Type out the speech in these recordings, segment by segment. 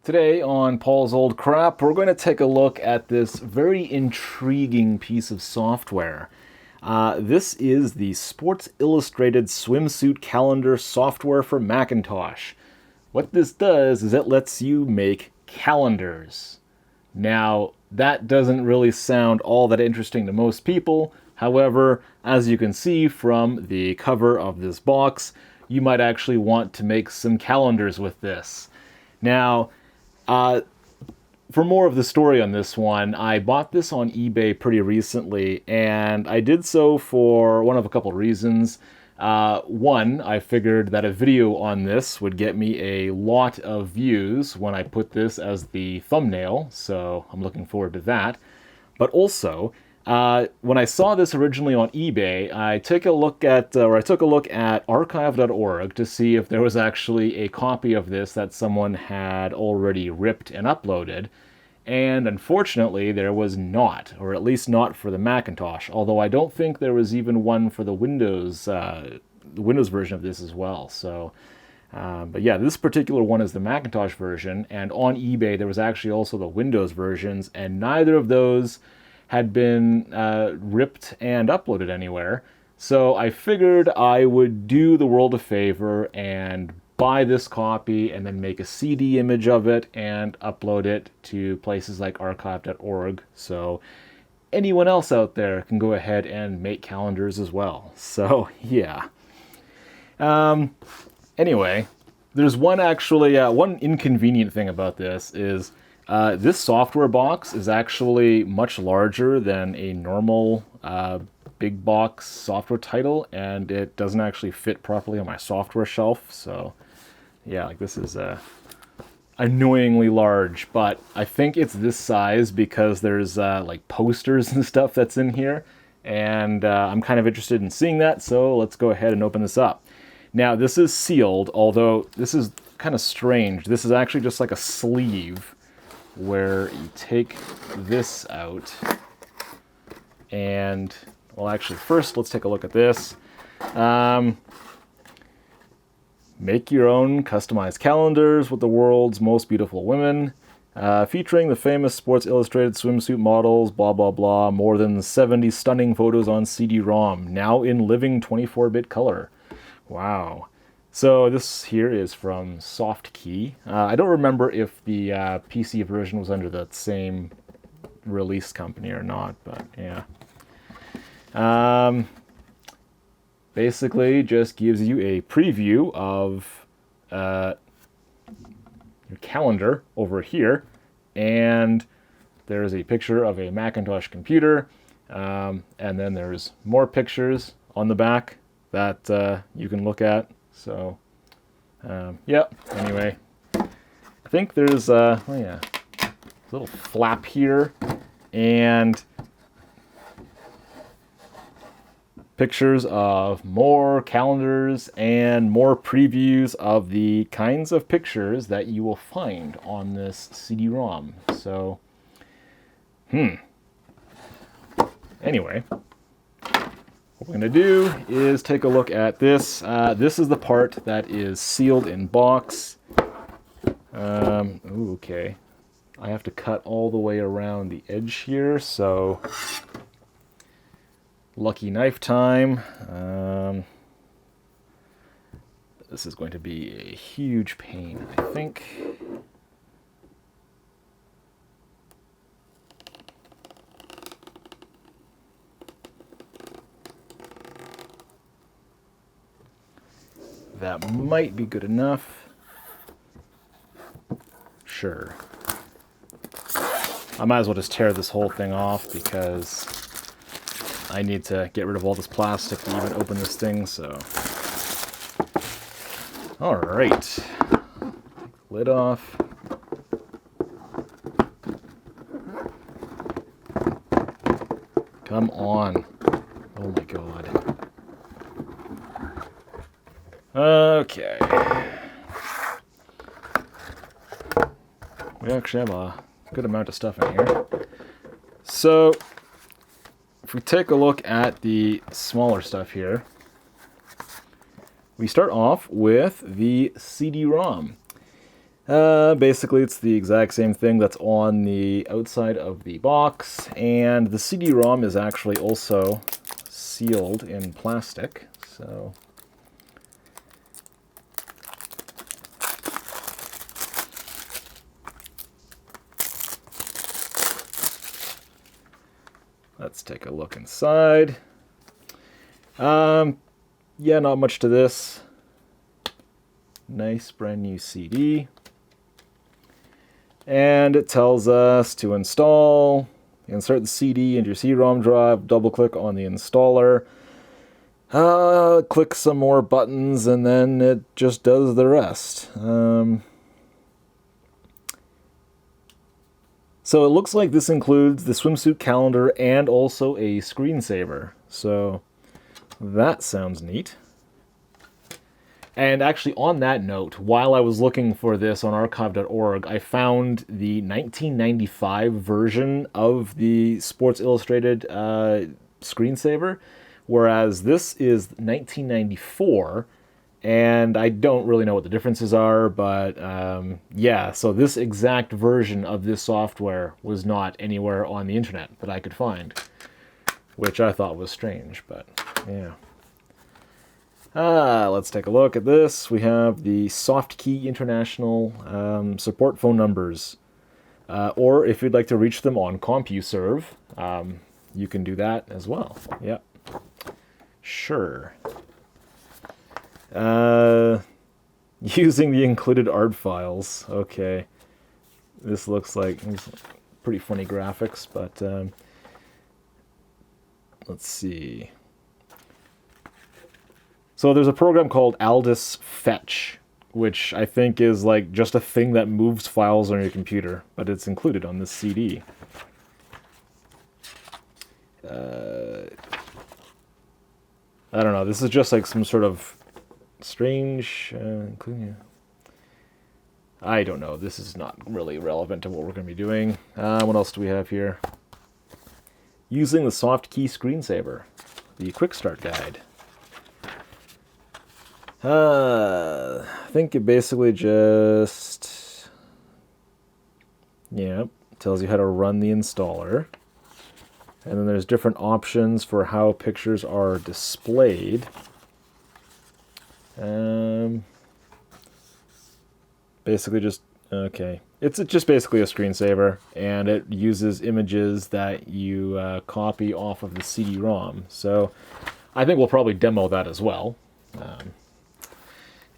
Today on Paul's Old Crap, we're going to take a look at this very intriguing piece of software. This is the Sports Illustrated Swimsuit Calendar software for Macintosh. What this does is it lets you make calendars. Now, that doesn't really sound all that interesting to most people. However, as you can see from the cover of this box, you might actually want to make some calendars with this. Now, for more of the story on this one, I bought this on eBay pretty recently, and I did so for one of a couple reasons. One, I figured that a video on this would get me a lot of views when I put this as the thumbnail, so I'm looking forward to that. But also, when I saw this originally on eBay, I took a look at archive.org to see if there was actually a copy of this that someone had already ripped and uploaded. And unfortunately, there was not, or at least not for the Macintosh, although I don't think there was even one for the Windows version of this as well. So, but yeah, this particular one is the Macintosh version, and on eBay there was actually also the Windows versions, and neither of those had been ripped and uploaded anywhere. So I figured I would do the world a favor and buy this copy and then make a CD image of it and upload it to places like archive.org. So anyone else out there can go ahead and make calendars as well. So yeah. Anyway, there's one inconvenient thing about this is this software box is actually much larger than a normal big box software title, and it doesn't actually fit properly on my software shelf. So yeah, like this is annoyingly large, but I think it's this size because there's like posters and stuff that's in here, and I'm kind of interested in seeing that, so let's go ahead and open this up. Now, this is sealed, although this is kind of strange. This is actually just like a sleeve where you take this out and, well, actually first let's take a look at this. Make your own customized calendars with the world's most beautiful women, featuring the famous Sports Illustrated swimsuit models, blah blah blah, more than 70 stunning photos on CD-ROM, now in living 24-bit color. Wow. So this here is from SoftKey. I don't remember if the PC version was under the same release company or not, but yeah. Basically just gives you a preview of your calendar over here, and there's a picture of a Macintosh computer, and then there's more pictures on the back that you can look at. So, yeah, anyway, I think there's a little flap here, and pictures of more calendars and more previews of the kinds of pictures that you will find on this CD-ROM. So, anyway, what we're going to do is take a look at this. This is the part that is sealed in box. Okay. I have to cut all the way around the edge here, so lucky knife time. This is going to be a huge pain, I think. That might be good enough. Sure. I might as well just tear this whole thing off because I need to get rid of all this plastic to even open this thing, so. All right. Take the lid off. Come on. Oh my God. Okay. We actually have a good amount of stuff in here. So, if we take a look at the smaller stuff here, we start off with the CD-ROM. Basically, it's the exact same thing that's on the outside of the box, and the CD-ROM is actually also sealed in plastic, so... Let's take a look inside. Yeah, not much to this. Nice brand new CD. And it tells us to install, insert the CD into your CD-ROM drive, double click on the installer, click some more buttons, and then it just does the rest. So it looks like this includes the swimsuit calendar and also a screensaver. So that sounds neat. And actually, on that note, while I was looking for this on archive.org, I found the 1995 version of the Sports Illustrated screensaver, whereas this is 1994, and I don't really know what the differences are, but yeah, so this exact version of this software was not anywhere on the internet that I could find, which I thought was strange, but yeah. Let's take a look at this. We have the SoftKey International support phone numbers. Or if you'd like to reach them on CompuServe, you can do that as well. Yep. Sure. Using the included art files. Okay. This looks like pretty funny graphics, but let's see. So there's a program called Aldus Fetch, which I think is like just a thing that moves files on your computer, but it's included on this CD. I don't know, this is just like some sort of strange, I don't know, this is not really relevant to what we're going to be doing. What else do we have here? Using the SoftKey Screensaver, the Quick Start Guide. I think it basically just, yeah, tells you how to run the installer. And then there's different options for how pictures are displayed. Basically just, okay. It's just basically a screensaver, and it uses images that you copy off of the CD-ROM. So I think we'll probably demo that as well.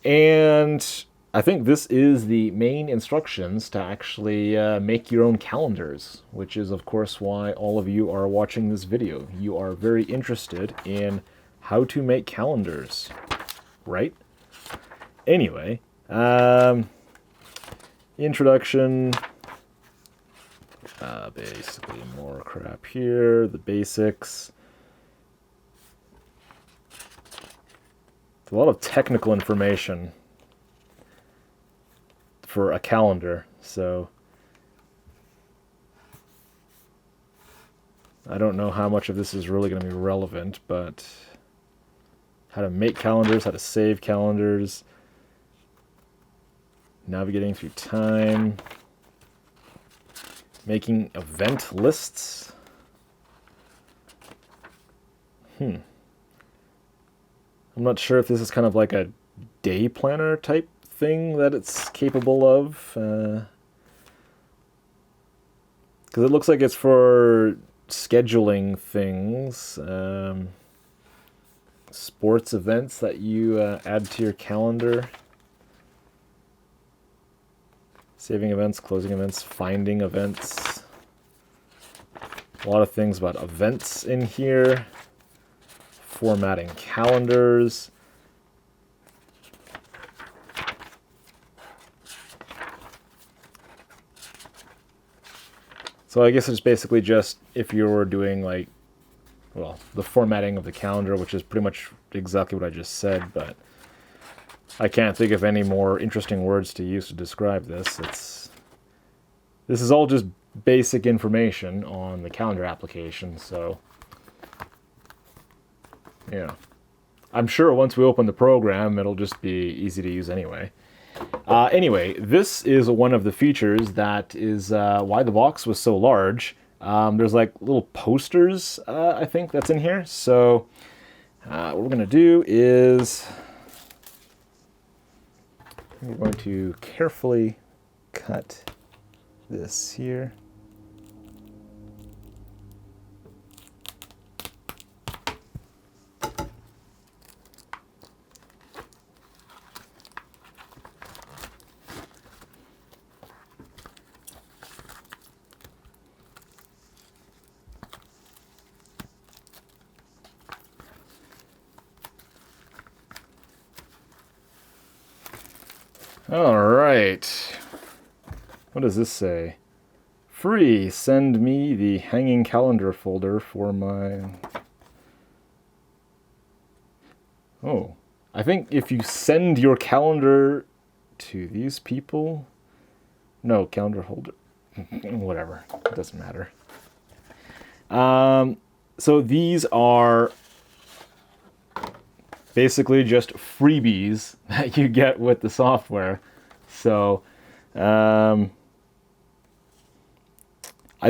And I think this is the main instructions to actually make your own calendars, which is, of course, why all of you are watching this video. You are very interested in how to make calendars, right? Anyway, introduction, basically more crap here, the basics. A lot of technical information for a calendar, so I don't know how much of this is really going to be relevant, but how to make calendars, how to save calendars, navigating through time, making event lists. I'm not sure if this is kind of like a day planner type thing that it's capable of. Because it looks like it's for scheduling things. Sports events that you add to your calendar. Saving events, closing events, finding events. A lot of things about events in here. Formatting calendars. So I guess it's basically just if you were doing like, well, the formatting of the calendar, which is pretty much exactly what I just said, but I can't think of any more interesting words to use to describe this. This is all just basic information on the calendar application, so yeah. I'm sure once we open the program, it'll just be easy to use anyway. Anyway, this is one of the features that is why the box was so large. There's like little posters, I think, that's in here. So what we're going to do is we're going to carefully cut this here. All right. What does this say? Free. Send me the hanging calendar folder for my... Oh. I think if you send your calendar to these people... No, calendar holder. Whatever. It doesn't matter. So these are basically just freebies that you get with the software. So I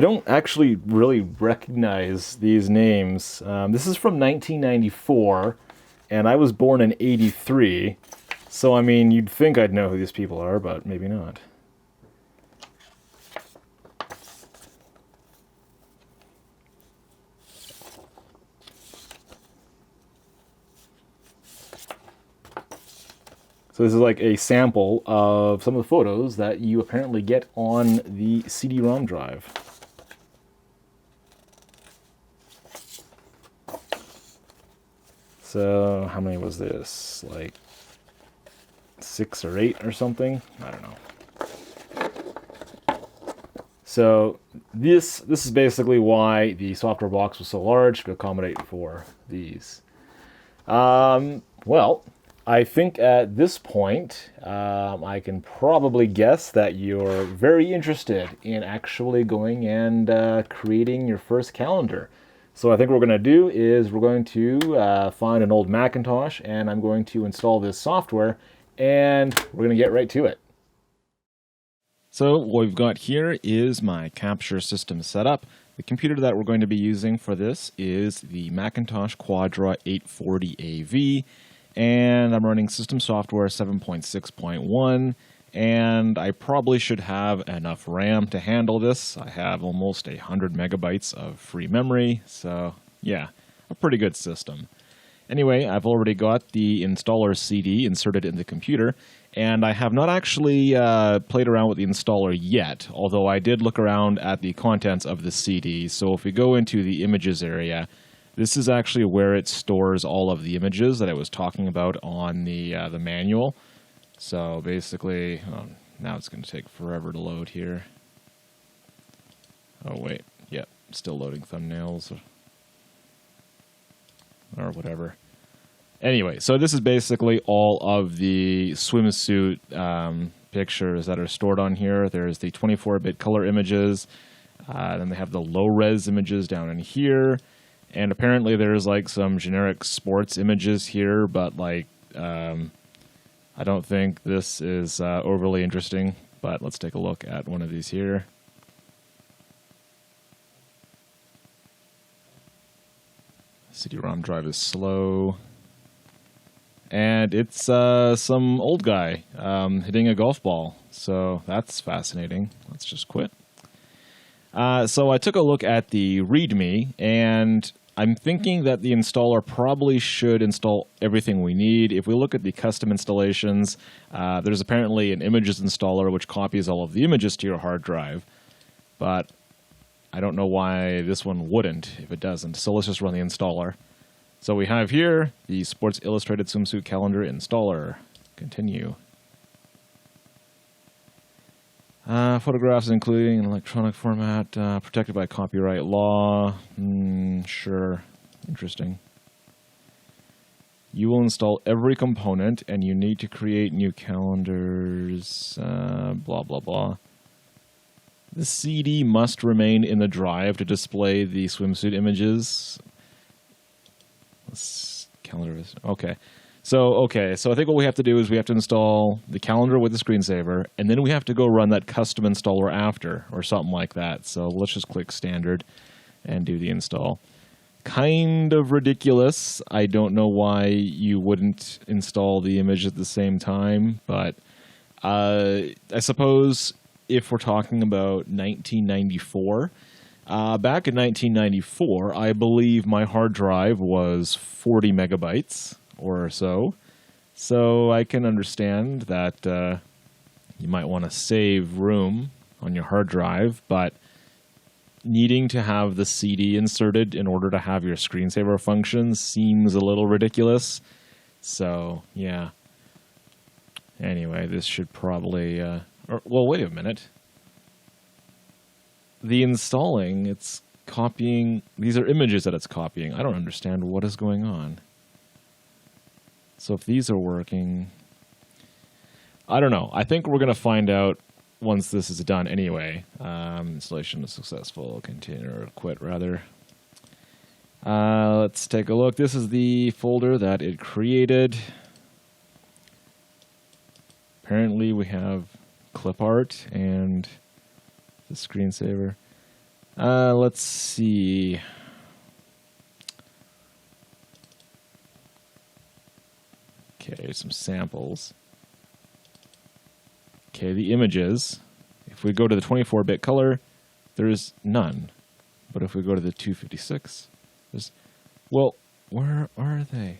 don't actually really recognize these names. This is from 1994, and I was born in 83. So, I mean, you'd think I'd know who these people are, but maybe not. So this is like a sample of some of the photos that you apparently get on the CD-ROM drive. So how many was this? Like 6 or 8 or something? I don't know. So this is basically why the software box was so large, to accommodate for these. Well, I think at this point, I can probably guess that you're very interested in actually going and creating your first calendar. So I think what we're going to do is we're going to find an old Macintosh, and I'm going to install this software, and we're going to get right to it. So what we've got here is my capture system setup. The computer that we're going to be using for this is the Macintosh Quadra 840AV. And I'm running system software 7.6.1, and I probably should have enough RAM to handle this. I have almost 100 megabytes of free memory, so yeah, a pretty good system. Anyway, I've already got the installer CD inserted in the computer, and I have not actually played around with the installer yet, although I did look around at the contents of the CD. So if we go into the images area, this is actually where it stores all of the images that I was talking about on the manual. So basically, now it's going to take forever to load here. Oh wait, yep, still loading thumbnails or whatever. Anyway, so this is basically all of the swimsuit pictures that are stored on here. There's the 24-bit color images, then they have the low-res images down in here. And apparently there's like some generic sports images here, but like I don't think this is overly interesting. But let's take a look at one of these here. CD-ROM drive is slow. And it's some old guy hitting a golf ball. So that's fascinating. Let's just quit. So I took a look at the README, and I'm thinking that the installer probably should install everything we need. If we look at the custom installations, there's apparently an images installer which copies all of the images to your hard drive. But I don't know why this one wouldn't if it doesn't. So let's just run the installer. So we have here the Sports Illustrated Swimsuit Calendar installer. Continue. Photographs including an electronic format, protected by copyright law. Sure. Interesting. You will install every component, and you need to create new calendars, blah, blah, blah. The CD must remain in the drive to display the swimsuit images. Calendar is... Okay. So, okay, so I think what we have to do is we have to install the calendar with the screensaver, and then we have to go run that custom installer after, or something like that. So let's just click standard and do the install. Kind of ridiculous. I don't know why you wouldn't install the image at the same time, but I suppose if we're talking about 1994, back in 1994, I believe my hard drive was 40 megabytes or so. So I can understand that you might want to save room on your hard drive, but needing to have the CD inserted in order to have your screensaver function seems a little ridiculous. So, yeah. Anyway, this should probably... well, wait a minute. The installing, it's copying... These are images that it's copying. I don't understand what is going on. So if these are working... I don't know. I think we're going to find out once this is done anyway. Installation is successful. Continue or quit, rather. Let's take a look. This is the folder that it created. Apparently we have clip art and the screensaver. Let's see. Okay, some samples. Okay, the images. If we go to the 24-bit color, there's none. But if we go to the 256, there's... Well, where are they?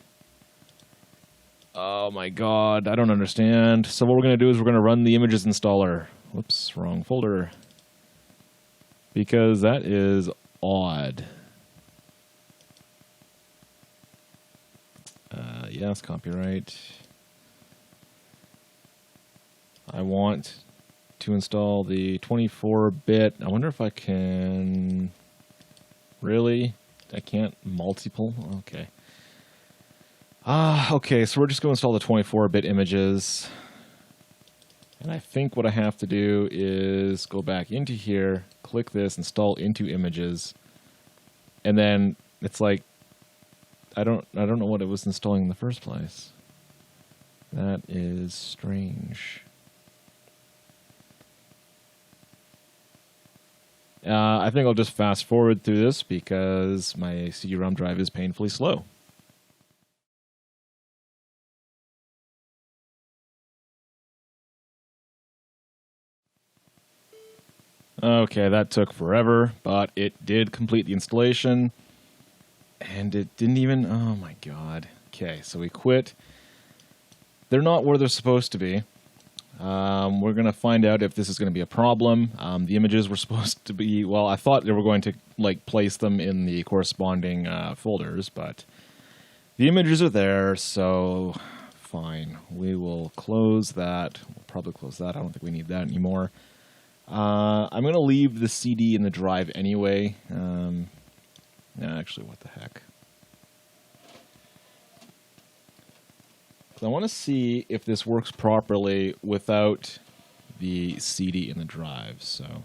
Oh my god, I don't understand. So what we're going to do is we're going to run the images installer. Whoops, wrong folder. Because that is odd. Yes, copyright. I want to install the 24-bit. I wonder if I can... Really? I can't multiple? Okay. Okay, so we're just going to install the 24-bit images. And I think what I have to do is go back into here, click this, install into images. And then it's like, I don't know what it was installing in the first place. That is strange. I think I'll just fast forward through this because my CD-ROM drive is painfully slow. Okay, that took forever, but it did complete the installation. And it didn't even... Oh my god. Okay, so we quit. They're not where they're supposed to be. We're going to find out if this is going to be a problem. The images were supposed to be... Well, I thought they were going to like place them in the corresponding folders, but the images are there, so fine. We will close that. We'll probably close that. I don't think we need that anymore. I'm going to leave the CD in the drive anyway. Actually, what the heck? I want to see if this works properly without the CD in the drive. So,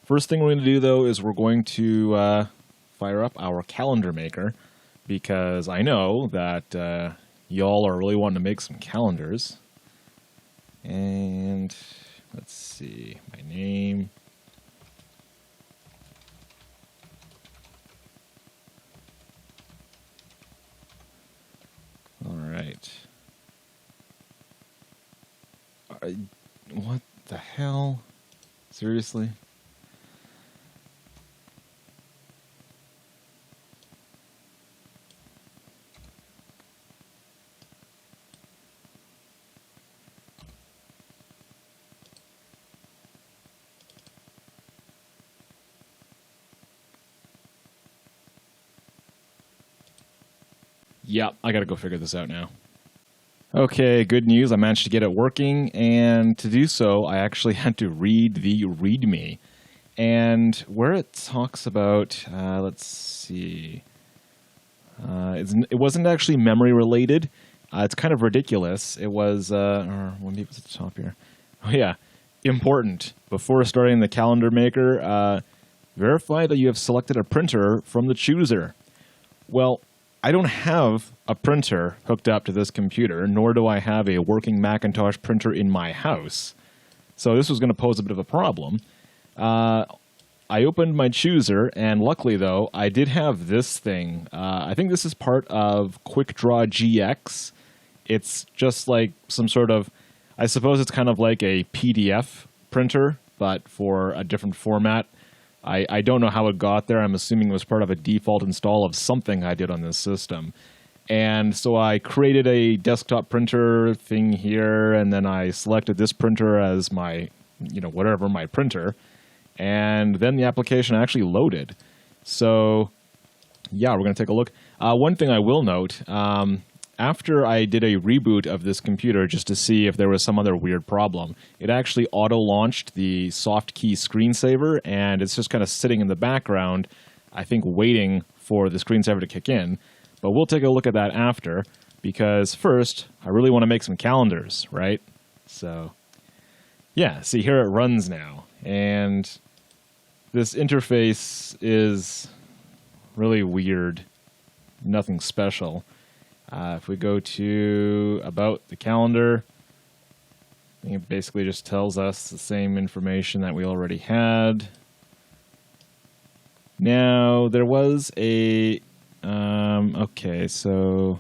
first thing we're going to do, though, is we're going to fire up our calendar maker, because I know that y'all are really wanting to make some calendars. And let's see, my name. All right. What the hell? Seriously? Yep, I gotta go figure this out now. Okay, good news. I managed to get it working, and to do so, I actually had to read the README. And where it talks about, let's see, it wasn't actually memory related. It's kind of ridiculous. It was, or what was at the top here? Oh yeah, important. Before starting the calendar maker, verify that you have selected a printer from the chooser. Well, I don't have a printer hooked up to this computer, nor do I have a working Macintosh printer in my house. So this was going to pose a bit of a problem. I opened my chooser, and luckily, though, I did have this thing. I think this is part of QuickDraw GX. It's just like some sort of, I suppose it's kind of like a PDF printer, but for a different format. I don't know how it got there. I'm assuming it was part of a default install of something I did on this system. And so I created a desktop printer thing here, and then I selected this printer as my, whatever, my printer. And then the application actually loaded. So, yeah, we're going to take a look. One thing I will note, after I did a reboot of this computer just to see if there was some other weird problem, it actually auto-launched the SoftKey Screensaver, and it's just kind of sitting in the background, I think waiting for the Screensaver to kick in. But we'll take a look at that after, because first, I really want to make some calendars, right? So, yeah, see, here it runs now. And this interface is really weird, nothing special. If we go to About the Calendar, I think it basically just tells us the same information that we already had. Now, there was a... okay, so...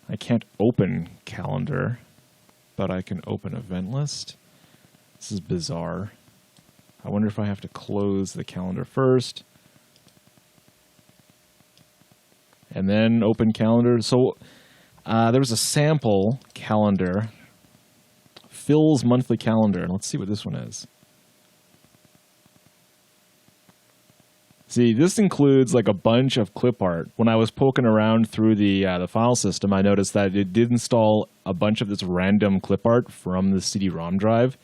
I can't open Calendar, but I can open Event List. This is bizarre. I wonder if I have to close the calendar first. And then open calendar. So there was a sample calendar. Phil's monthly calendar. Let's see what this one is. See, this includes like a bunch of clip art. When I was poking around through the file system, I noticed that it did install a bunch of this random clip art from the CD-ROM drive.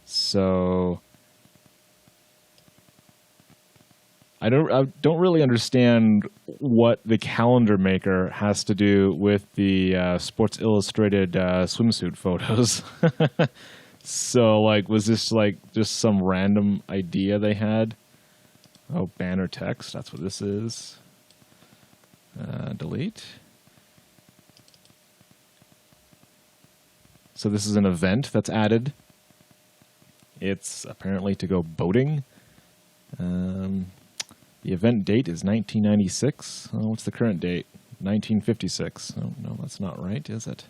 So I don't really understand what the calendar maker has to do with the Sports Illustrated swimsuit photos. So, like, was this like just some random idea they had? Oh, banner text. That's what this is. Delete. So this is an event that's added. It's apparently to go boating. The event date is 1996. Oh, what's the current date? 1956. Oh, no, that's not right, is it?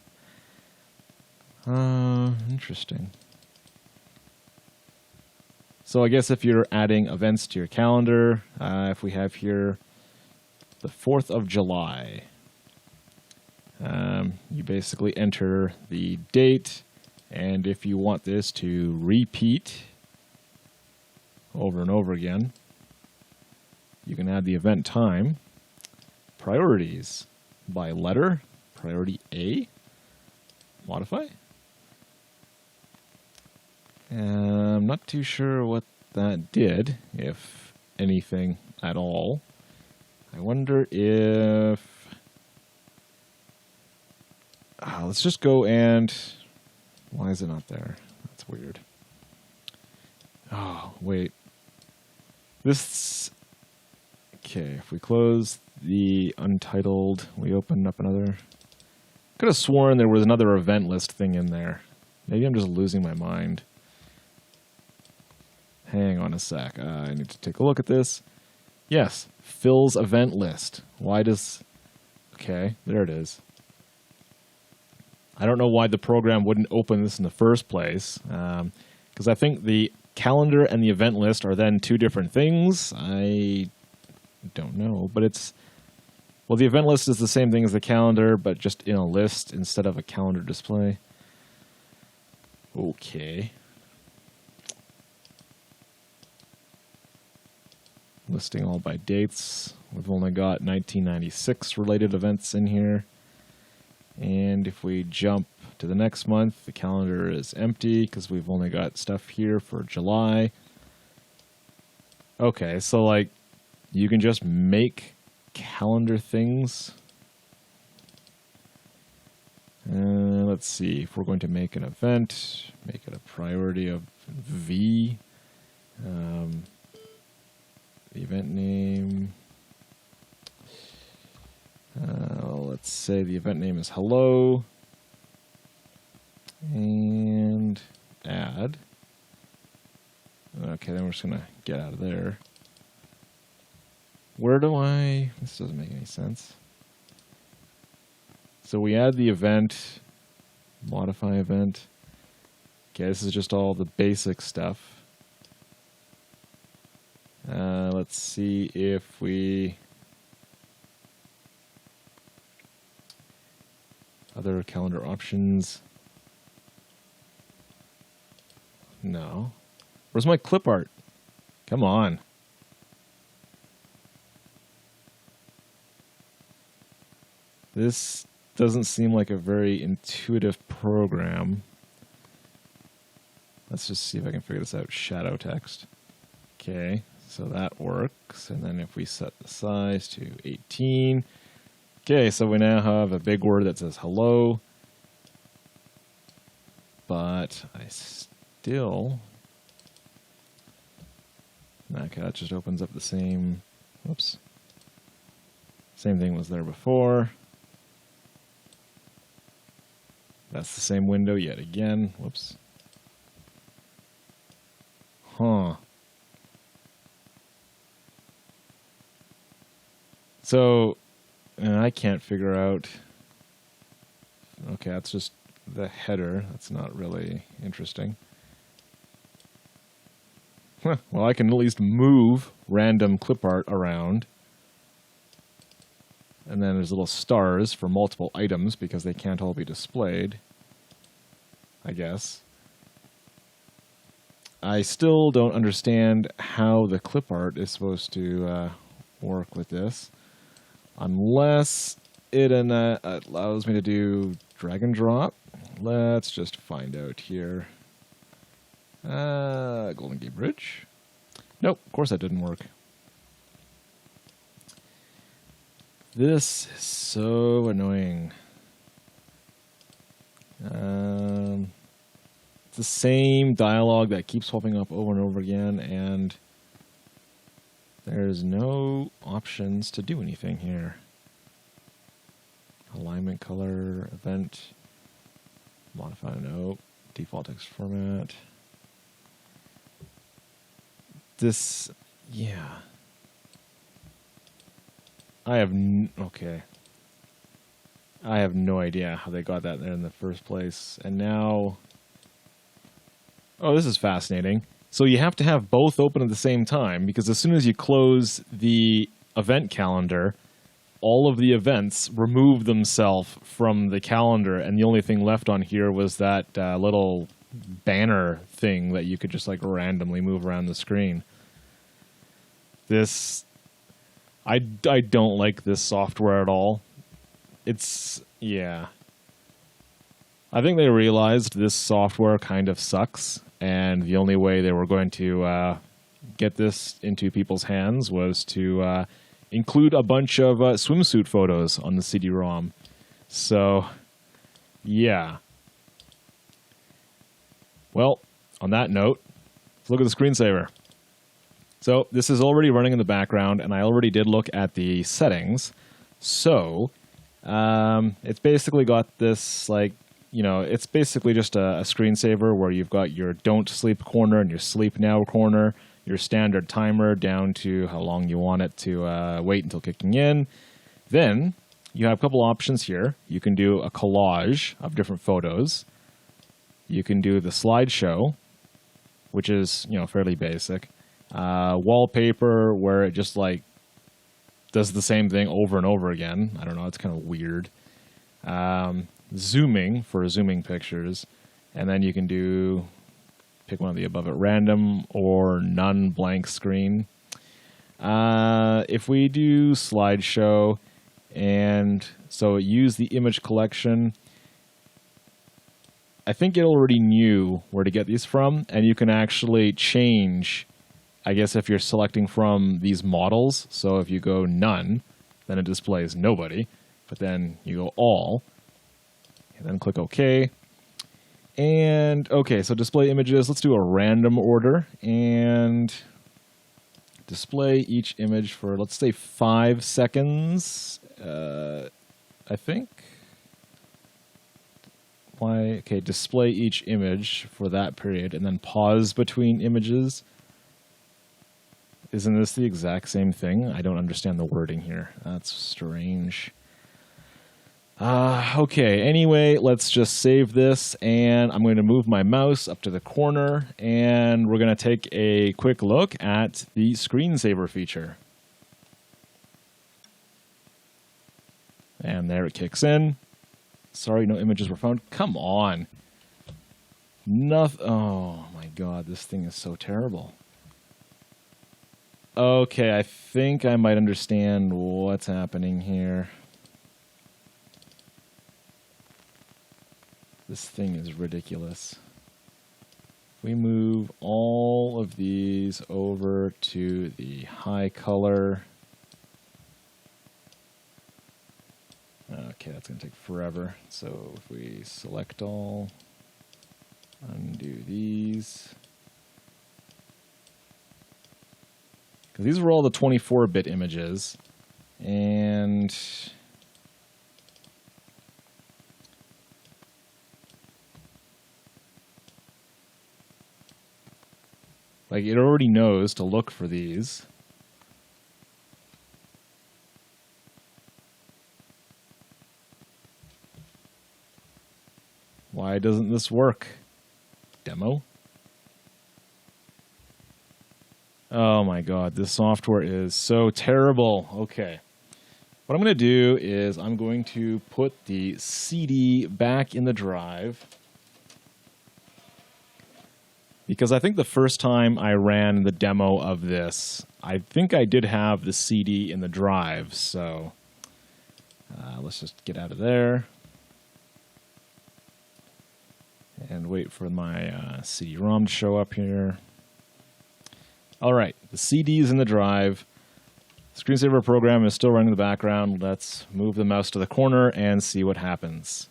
Interesting. So I guess if you're adding events to your calendar, if we have here the 4th of July, you basically enter the date, and if you want this to repeat over and over again, you can add the event time. Priorities by letter, priority A, modify. I'm not too sure what that did, if anything at all. I wonder if... let's just go and... Why is it not there? That's weird. Oh, wait. This... Okay, if we close the untitled, we open up another... Could have sworn there was another event list thing in there. Maybe I'm just losing my mind. Hang on a sec. I need to take a look at this. Yes, Phil's event list. Why does... Okay, there it is. I don't know why the program wouldn't open this in the first place. Because I think the calendar and the event list are then two different things. I don't know, but it's... Well, the event list is the same thing as the calendar, but just in a list instead of a calendar display. Okay. Listing all by dates. We've only got 1996 related events in here. And if we jump to the next month, the calendar is empty because we've only got stuff here for July. Okay, so like you can just make calendar things. Let's see if we're going to make an event, make it a priority of V. The event name, let's say the event name is hello. And add. Okay, then we're just going to get out of there. Where do I... This doesn't make any sense. So we add the event, modify event. Okay, this is just all the basic stuff. Let's see if we... Other calendar options. No. Where's my clip art? Come on. This doesn't seem like a very intuitive program. Let's just see if I can figure this out. Shadow text. Okay, so that works. And then if we set the size to 18. Okay, so we now have a big word that says hello. But I still... Okay, that just opens up the same... Whoops. Same thing was there before. That's the same window yet again. Whoops. Huh. So, and I can't figure out... Okay, that's just the header. That's not really interesting. Huh. Well, I can at least move random clip art around. And then there's little stars for multiple items because they can't all be displayed, I guess. I still don't understand how the clip art is supposed to work with this. Unless it allows me to do drag and drop. Let's just find out here. Golden Gate Bridge. Nope, of course that didn't work. This is so annoying. It's the same dialogue that keeps popping up over and over again, and there's no options to do anything here. Alignment, color, event, modify, no, default text format. This, yeah. I have no idea how they got that there in the first place. And now... Oh, this is fascinating. So you have to have both open at the same time, because as soon as you close the event calendar, all of the events remove themselves from the calendar, and the only thing left on here was that little banner thing that you could just like randomly move around the screen. This... I don't like this software at all. It's... yeah. I think they realized this software kind of sucks, and the only way they were going to get this into people's hands was to include a bunch of swimsuit photos on the CD-ROM. So, yeah. Well, on that note, let's look at the screensaver. So this is already running in the background, and I already did look at the settings. So it's basically got this, like, you know, it's basically just a screensaver where you've got your don't sleep corner and your sleep now corner, your standard timer down to how long you want it to wait until kicking in. Then you have a couple options here. You can do a collage of different photos. You can do the slideshow, which is, you know, fairly basic. Wallpaper, where it just like does the same thing over and over again. I don't know, it's kind of weird. Zooming for zooming pictures, and then you can do pick one of the above at random or none blank screen. If we do slideshow, and so use the image collection, I think it already knew where to get these from, and you can actually change, I guess, if you're selecting from these models. So if you go none, then it displays nobody, but then you go all, and then click OK. And okay, so display images, let's do a random order and display each image for, let's say, 5 seconds. I think. Why? Okay, display each image for that period and then pause between images. Isn't this the exact same thing? I don't understand the wording here. That's strange. Okay, anyway, let's just save this, and I'm going to move my mouse up to the corner, and we're going to take a quick look at the Screensaver feature. And there it kicks in. Sorry, no images were found. Come on. Nothing. Oh, my God, this thing is so terrible. Okay, I think I might understand what's happening here. This thing is ridiculous. We move all of these over to the high color. Okay, that's going to take forever. So if we select all, undo these. Because these were all the 24-bit images. And like, it already knows to look for these. Why doesn't this work? Demo? Oh my God, this software is so terrible. Okay. What I'm going to do is I'm going to put the CD back in the drive. Because I think the first time I ran the demo of this, I think I did have the CD in the drive. So let's just get out of there. And wait for my CD-ROM to show up here. All right, the CD is in the drive. The Screensaver program is still running in the background. Let's move the mouse to the corner and see what happens.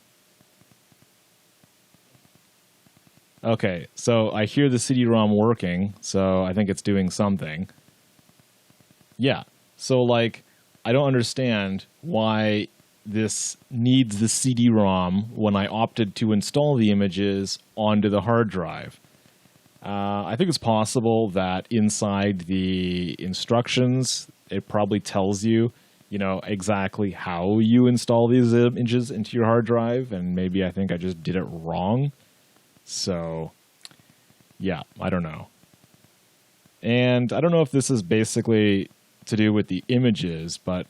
Okay, so I hear the CD-ROM working, so I think it's doing something. Yeah, so like, I don't understand why this needs the CD-ROM when I opted to install the images onto the hard drive. I think it's possible that inside the instructions, it probably tells you, exactly how you install these images into your hard drive, and maybe I think I just did it wrong. So, yeah, I don't know. And I don't know if this is basically to do with the images, but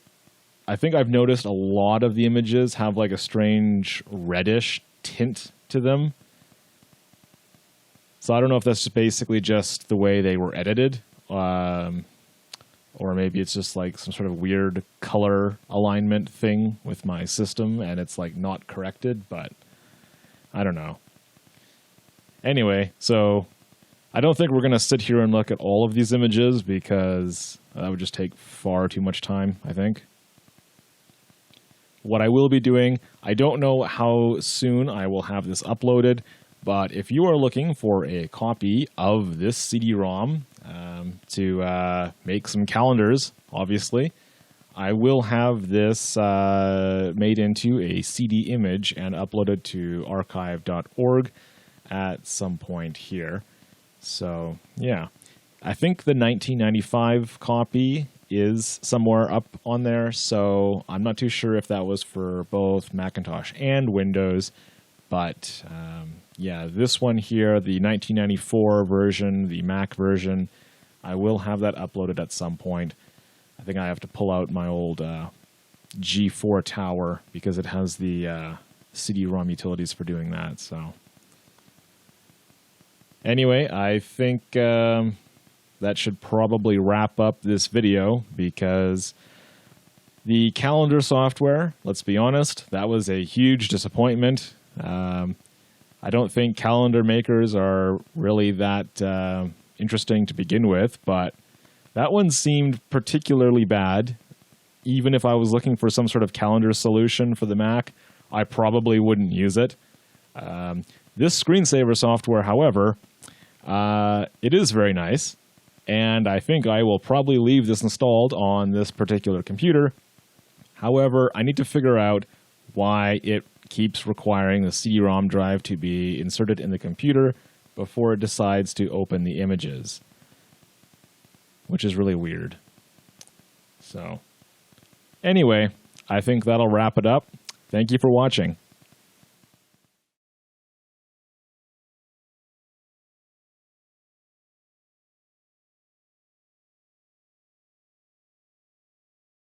I think I've noticed a lot of the images have like a strange reddish tint to them. So I don't know if that's basically just the way they were edited, or maybe it's just like some sort of weird color alignment thing with my system and it's like not corrected, but I don't know. Anyway, so I don't think we're going to sit here and look at all of these images because that would just take far too much time, I think. What I will be doing, I don't know how soon I will have this uploaded, but if you are looking for a copy of this CD-ROM to make some calendars, obviously, I will have this made into a CD image and uploaded to archive.org at some point here. So, yeah. I think the 1995 copy is somewhere up on there, so I'm not too sure if that was for both Macintosh and Windows, but yeah, this one here, the 1994 version, the Mac version, I will have that uploaded at some point. I think I have to pull out my old G4 tower because it has the CD-ROM utilities for doing that, so. Anyway, I think that should probably wrap up this video because the calendar software, let's be honest, that was a huge disappointment. I don't think calendar makers are really that interesting to begin with, but that one seemed particularly bad. Even if I was looking for some sort of calendar solution for the Mac, I probably wouldn't use it. This Screensaver software, however, it is very nice, and I think I will probably leave this installed on this particular computer. However, I need to figure out why it keeps requiring the CD-ROM drive to be inserted in the computer before it decides to open the images, which is really weird. So, anyway, I think that'll wrap it up. Thank you for watching.